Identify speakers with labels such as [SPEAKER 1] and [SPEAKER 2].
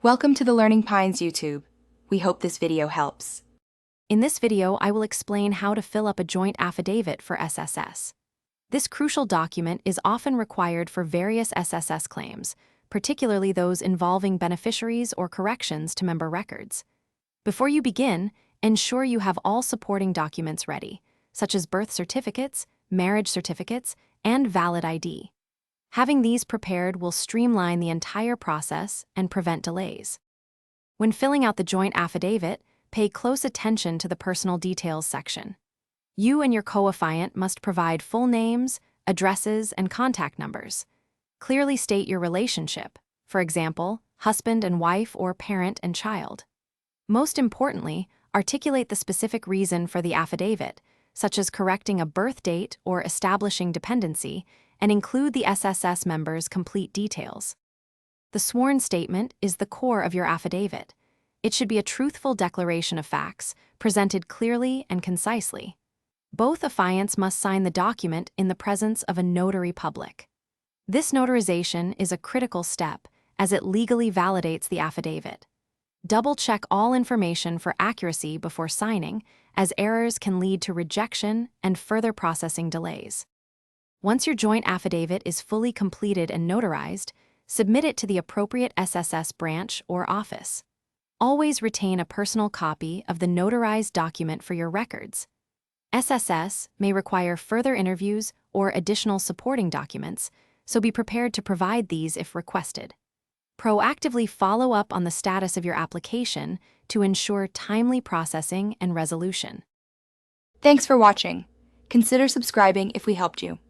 [SPEAKER 1] Welcome to the Learning Pines YouTube. We hope this video helps.
[SPEAKER 2] In this video, I will explain how to fill up a joint affidavit for SSS. This crucial document is often required for various SSS claims, particularly those involving beneficiaries or corrections to member records. Before you begin, ensure you have all supporting documents ready, such as birth certificates, marriage certificates, and valid ID. Having these prepared will streamline the entire process and prevent delays. When filling out the joint affidavit, pay close attention to the personal details section. You and your co-affiant must provide full names, addresses, and contact numbers. Clearly state your relationship, for example, husband and wife or parent and child. Most importantly, articulate the specific reason for the affidavit, such as correcting a birth date or establishing dependency, and include the SSS member's complete details. The sworn statement is the core of your affidavit. It should be a truthful declaration of facts, presented clearly and concisely. Both affiants must sign the document in the presence of a notary public. This notarization is a critical step, as it legally validates the affidavit. Double-check all information for accuracy before signing, as errors can lead to rejection and further processing delays. Once your joint affidavit is fully completed and notarized, submit it to the appropriate SSS branch or office. Always retain a personal copy of the notarized document for your records. SSS may require further interviews or additional supporting documents, so be prepared to provide these if requested. Proactively follow up on the status of your application to ensure timely processing and resolution.
[SPEAKER 1] Thanks for watching. Consider subscribing if we helped you.